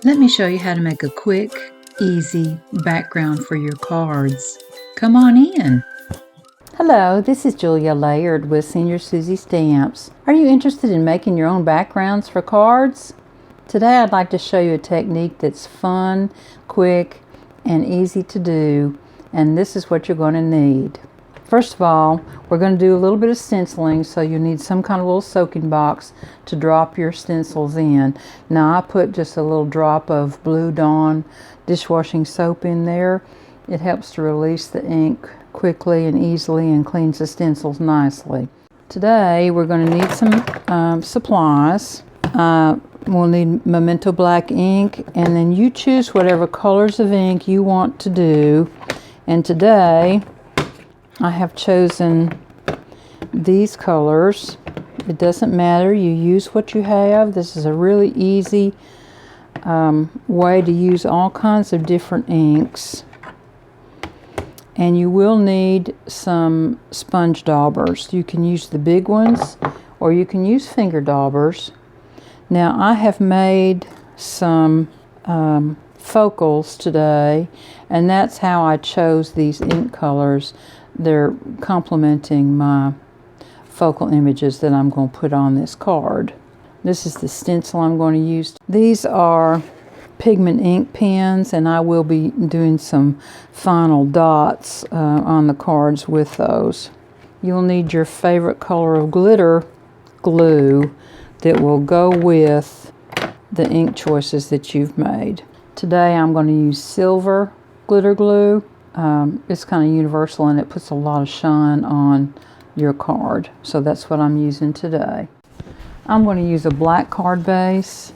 Let me show you how to make a quick, easy background for your cards. Come on in. Hello, this is Julia Laird with Senior Susie Stamps. Are you interested in making your own backgrounds for cards? Today I'd like to show you a technique that's fun, quick, and easy to do, and this is what you're going to need. First of all, we're going to do a little bit of stenciling, so you need some kind of little soaking box to drop your stencils in. Now I put just a little drop of Blue Dawn dishwashing soap in there. It helps to release the ink quickly and easily and cleans the stencils nicely. Today we're going to need some supplies. We'll need Memento black ink, and then you choose whatever colors of ink you want to do. And today I have chosen these colors. It doesn't matter, you use what you have. This is a really easy way to use all kinds of different inks. And you will need some sponge daubers. You can use the big ones or you can use finger daubers. Now I have made some focals today, and that's how I chose these ink colors. They're complementing my focal images that I'm going to put on this card. This is the stencil I'm going to use. These are pigment ink pens, and I will be doing some final dots on the cards with those. You'll need your favorite color of glitter glue that will go with the ink choices that you've made. Today I'm going to use silver glitter glue. It's kind of universal and it puts a lot of shine on your card. So that's what I'm using today. I'm going to use a black card base.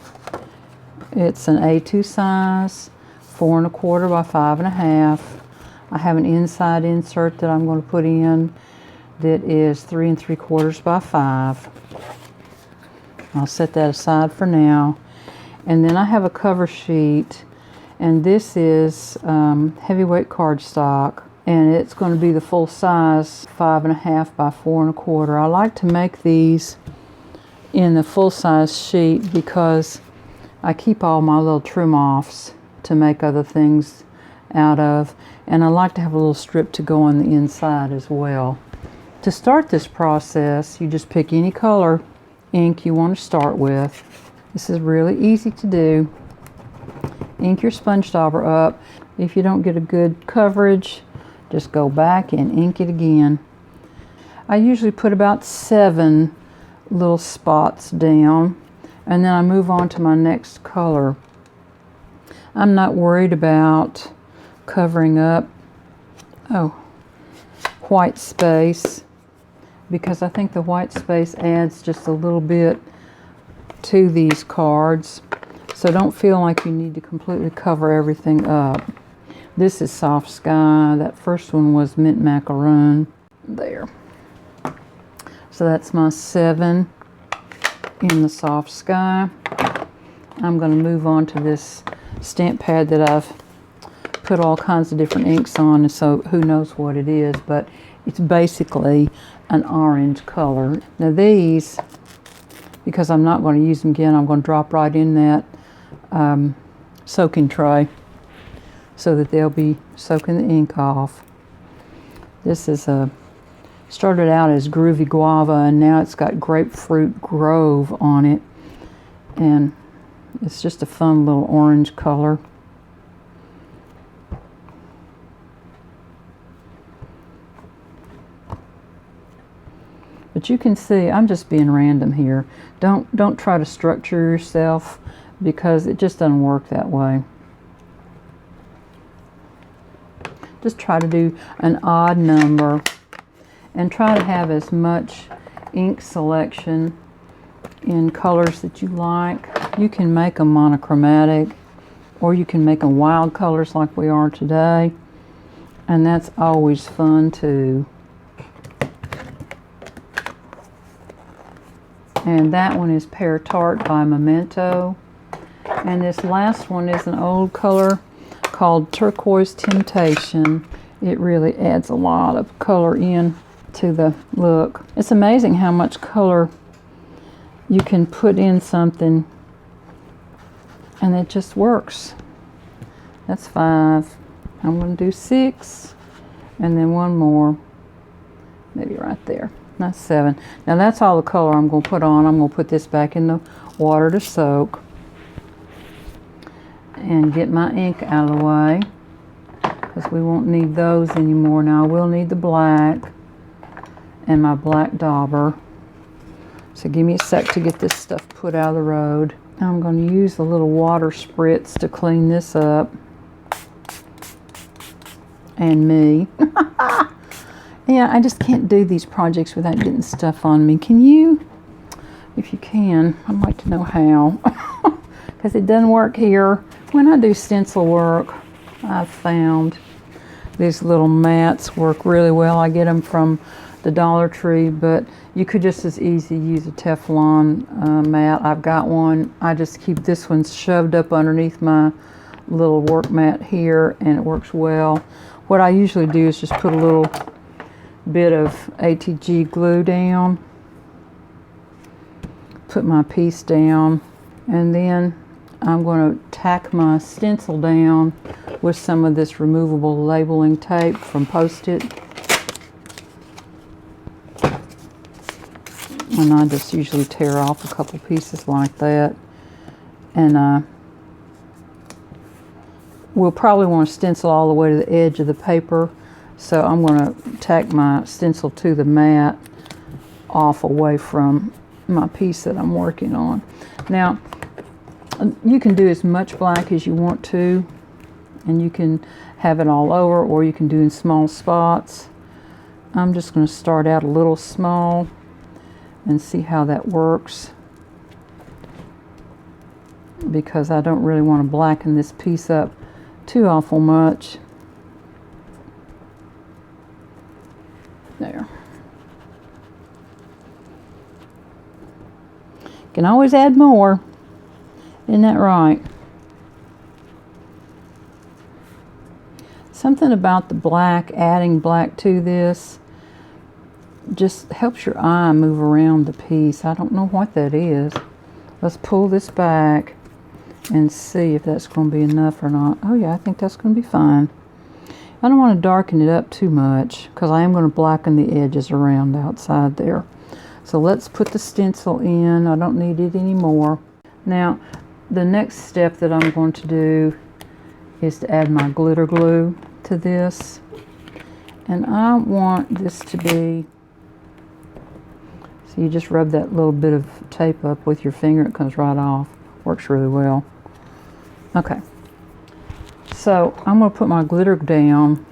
It's an A2 size, 4 1/4 by 5 1/2. I have an inside insert that I'm going to put in that is 3 3/4 by 5. I'll set that aside for now. And then I have a cover sheet, and this is heavyweight cardstock, and it's going to be the full size 5 1/2 by 4 1/4. I like to make these in the full size sheet because I keep all my little trim offs to make other things out of, and I like to have a little strip to go on the inside as well. To start this process, you just pick any color ink you want to start with. This is really easy to do. Ink your sponge dauber up. If you don't get a good coverage, just go back and ink it again. I usually put about 7 little spots down, and then I move on to my next color. I'm not worried about covering up white space, because I think the white space adds just a little bit to these cards. So don't feel like you need to completely cover everything up. This is Soft Sky. That first one was Mint Macaroon. There. So that's my 7 in the Soft Sky. I'm going to move on to this stamp pad that I've put all kinds of different inks on, so who knows what it is, but it's basically an orange color. Now these, because I'm not going to use them again, I'm going to drop right in that soaking tray so that they'll be soaking the ink off. This is started out as Groovy Guava, and now it's got Grapefruit Grove on it, and it's just a fun little orange color. But you can see I'm just being random here. Don't try to structure yourself, because it just doesn't work that way. Just try to do an odd number and try to have as much ink selection in colors that you like. You can make them monochromatic, or you can make them wild colors like we are today, and that's always fun too. And that one is Pear Tart by Memento. And this last one is an old color called Turquoise Temptation. It really adds a lot of color in to the look. It's amazing how much color you can put in something And it just works. That's 5. I'm going to do 6, and then one more, maybe right there. That's 7. Now that's all the color I'm going to put on. I'm going to put this back in the water to soak and get my ink out of the way, because we won't need those anymore. Now I will need the black and my black dauber. So give me a sec to get this stuff put out of the road. I'm going to use a little water spritz to clean this up. And me. Yeah, I just can't do these projects without getting stuff on me. Can you? If you can, I'd like to know how. Because it doesn't work here. When I do stencil work, I've found these little mats work really well. I get them from the Dollar Tree, but you could just as easy use a Teflon mat. I've got one. I just keep this one shoved up underneath my little work mat here, and it works well. What I usually do is just put a little bit of ATG glue down, put my piece down, and then I'm going to tack my stencil down with some of this removable labeling tape from Post-it. And I just usually tear off a couple pieces like that. And we'll probably want to stencil all the way to the edge of the paper. So I'm going to tack my stencil to the mat off away from my piece that I'm working on. Now, you can do as much black as you want to, and you can have it all over, or you can do in small spots. I'm just going to start out a little small and see how that works, because I don't really want to blacken this piece up too awful much. There. Can always add more. Isn't that right? Something about the black, adding black to this, just helps your eye move around the piece. I don't know what that is. Let's pull this back and see if that's going to be enough or not. Oh yeah, I think that's going to be fine. I don't want to darken it up too much, because I am going to blacken the edges around outside there. So let's put the stencil in. I don't need it anymore. Now, the next step that I'm going to do is to add my glitter glue to this. And I want this to be, so you just rub that little bit of tape up with your finger. It comes right off. Works really well. Okay. So I'm going to put my glitter down.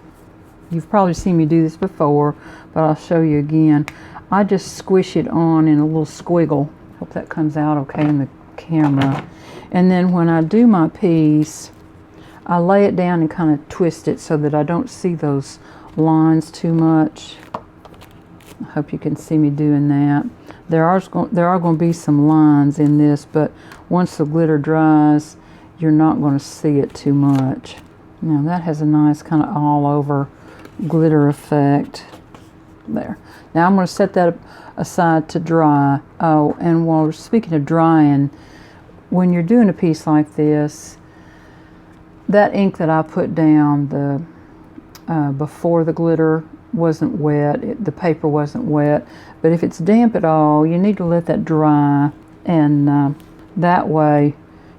You've probably seen me do this before, but I'll show you again. I just squish it on in a little squiggle. Hope that comes out okay in the camera. And then when I do my piece, I lay it down and kind of twist it so that I don't see those lines too much. I hope you can see me doing that. There are going to be some lines in this, but once the glitter dries, you're not going to see it too much. Now that has a nice kind of all over glitter effect. There. Now I'm going to set that aside to dry. Oh, and while speaking of drying, when you're doing a piece like this, that ink that I put down before the glitter wasn't wet. The paper wasn't wet. But if it's damp at all, you need to let that dry, and that way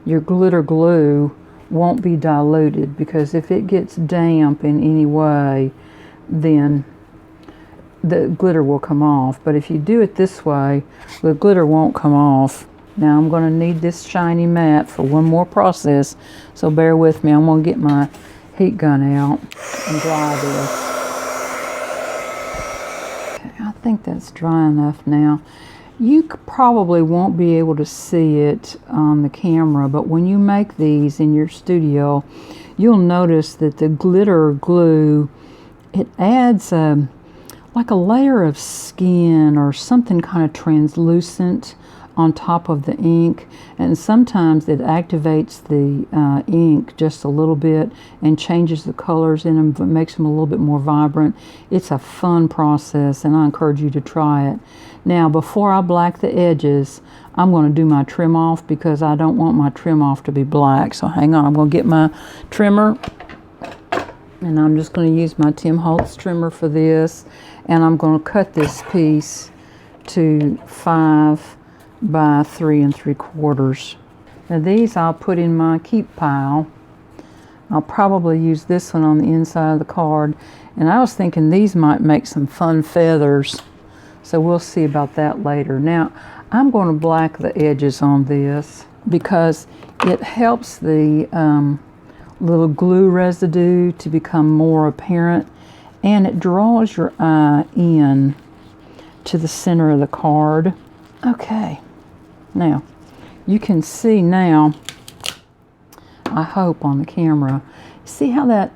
your glitter glue won't be diluted, because if it gets damp in any way, then the glitter will come off. But if you do it this way, the glitter won't come off. Now I'm going to need this shiny mat for one more process, so bear with me. I'm going to get my heat gun out and dry this. Okay, I think that's dry enough now. You probably won't be able to see it on the camera, but when you make these in your studio, you'll notice that the glitter glue, it adds like a layer of skin or something kind of translucent on top of the ink, and sometimes it activates the ink just a little bit and changes the colors in them, but makes them a little bit more vibrant. It's a fun process, and I encourage you to try it. Now, before I black the edges, I'm going to do my trim off because I don't want my trim off to be black. So hang on, I'm going to get my trimmer, and I'm just going to use my Tim Holtz trimmer for this, and I'm going to cut this piece to 5 by 3 3/4. Now these I'll put in my keep pile. I'll probably use this one on the inside of the card, and I was thinking these might make some fun feathers, so we'll see about that later. Now I'm going to black the edges on this because it helps the little glue residue to become more apparent, and it draws your eye in to the center of the card. Okay, now you can see now, I hope on the camera, see how that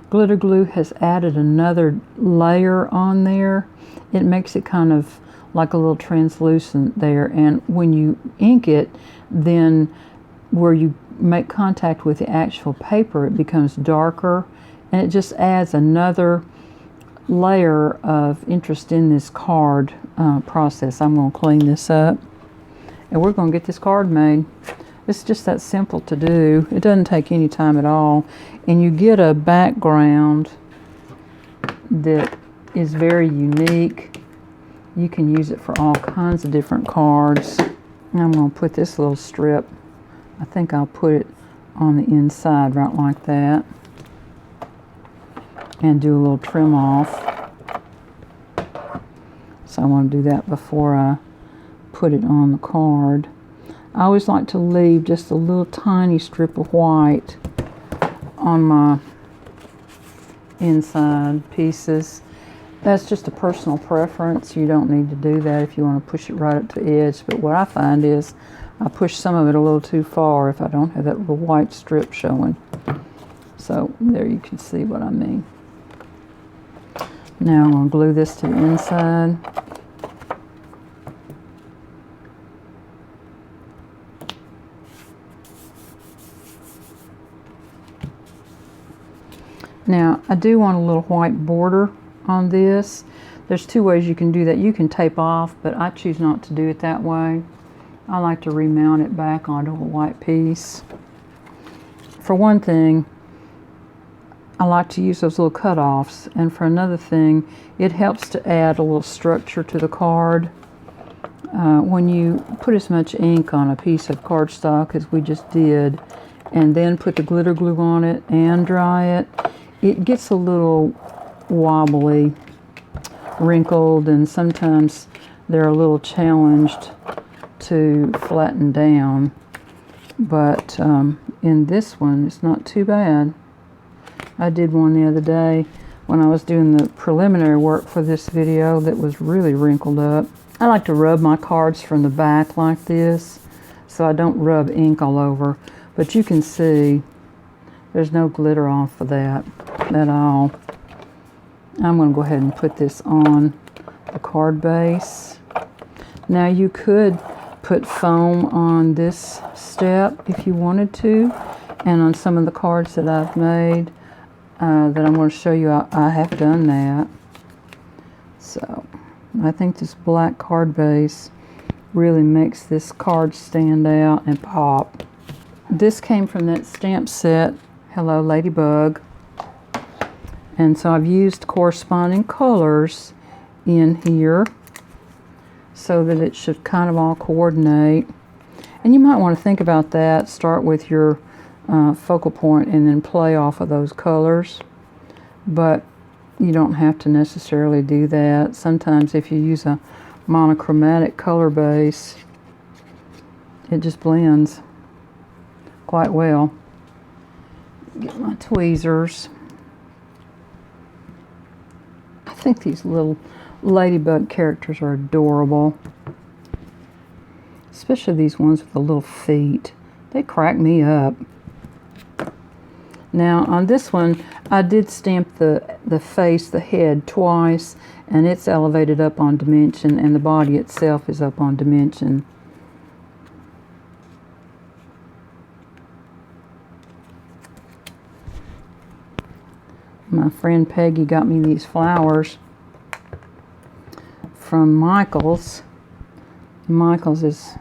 glitter glue has added another layer on there? It makes it kind of like a little translucent there, and when you ink it, then where you make contact with the actual paper, it becomes darker, and it just adds another layer of interest in this card process. I'm going to clean this up, and we're going to get this card made. It's just that simple to do. It doesn't take any time at all, and you get a background that is very unique. You can use it for all kinds of different cards. And I'm going to put this little strip, I think I'll put it on the inside right like that, and do a little trim off. So I want to do that before I put it on the card. I always like to leave just a little tiny strip of white on my inside pieces. That's just a personal preference. You don't need to do that if you want to push it right up to the edge, but what I find is I push some of it a little too far if I don't have that little white strip showing. So there you can see what I mean. Now I'm going to glue this to the inside. Now I do want a little white border on this. There's two ways you can do that. You can tape off, but I choose not to do it that way. I like to remount it back onto a white piece. For one thing, I like to use those little cutoffs, and for another thing, it helps to add a little structure to the card. When you put as much ink on a piece of cardstock as we just did, and then put the glitter glue on it and dry it, it gets a little wobbly, wrinkled, and sometimes they're a little challenged to flatten down. But in this one, it's not too bad. I did one the other day when I was doing the preliminary work for this video that was really wrinkled up. I like to rub my cards from the back like this so I don't rub ink all over. But you can see there's no glitter off of that at all. I'm going to go ahead and put this on the card base. Now you could put foam on this step if you wanted to, and on some of the cards that I've made that I'm going to show you, I have done that. So I think this black card base really makes this card stand out and pop. This came from that stamp set, Hello Ladybug. And so I've used corresponding colors in here so that it should kind of all coordinate. And you might want to think about that. Start with your focal point and then play off of those colors. But you don't have to necessarily do that. Sometimes if you use a monochromatic color base, it just blends quite well. Get my tweezers. I think these little ladybug characters are adorable. Especially these ones with the little feet. They crack me up. Now on this one, I did stamp the face, the head, twice, and it's elevated up on dimension, and the body itself is up on dimension. My friend Peggy got me these flowers from Michael's. Michael's is,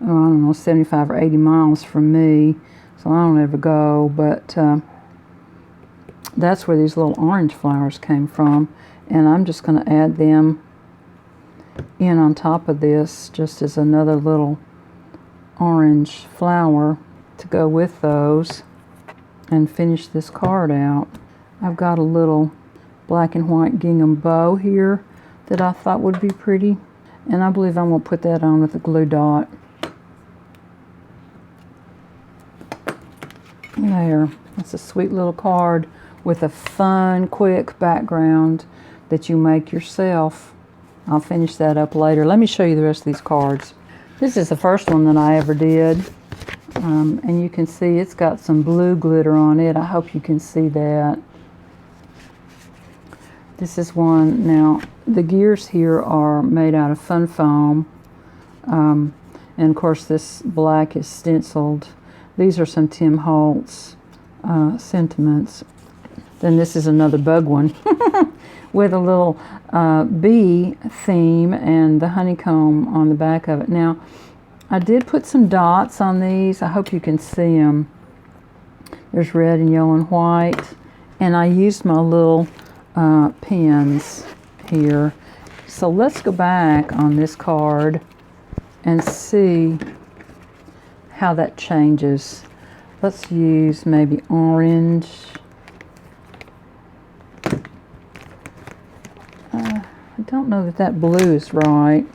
I don't know, 75 or 80 miles from me, so I don't ever go, but that's where these little orange flowers came from, and I'm just going to add them in on top of this just as another little orange flower to go with those and finish this card out. I've got a little black and white gingham bow here that I thought would be pretty, and I believe I'm going to put that on with a glue dot. There, that's a sweet little card with a fun, quick background that you make yourself. I'll finish that up later. Let me show you the rest of these cards. This is the first one that I ever did, and you can see it's got some blue glitter on it. I hope you can see that. This is one. Now, the gears here are made out of fun foam, and of course this black is stenciled. These are some Tim Holtz sentiments. Then this is another bug one with a little bee theme and the honeycomb on the back of it. Now, I did put some dots on these. I hope you can see them. There's red and yellow and white. And I used my little pins here. So let's go back on this card and see how that changes. Let's use maybe orange. I don't know that that blue is right.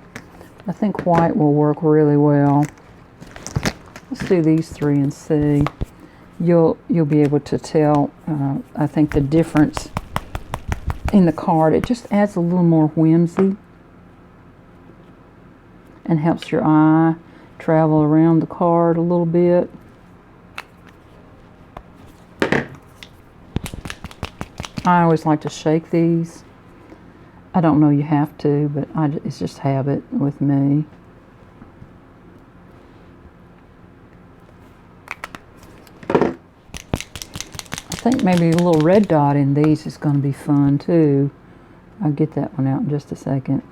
I think white will work really well. Let's do these three and see. You'll be able to tell, I think, the difference in the card. It just adds a little more whimsy and helps your eye travel around the card a little bit. I always like to shake these. I don't know you have to, but it's just habit with me. I think maybe a little red dot in these is going to be fun too. I'll get that one out in just a second.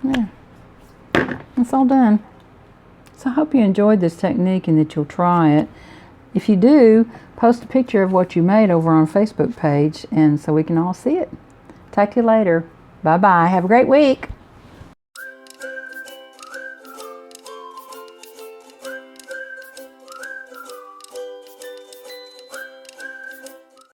Yeah, it's all done. So I hope you enjoyed this technique and that you'll try it. If you do, post a picture of what you made over on Facebook page and so we can all see it. Talk to you later. Bye-bye. Have a great week.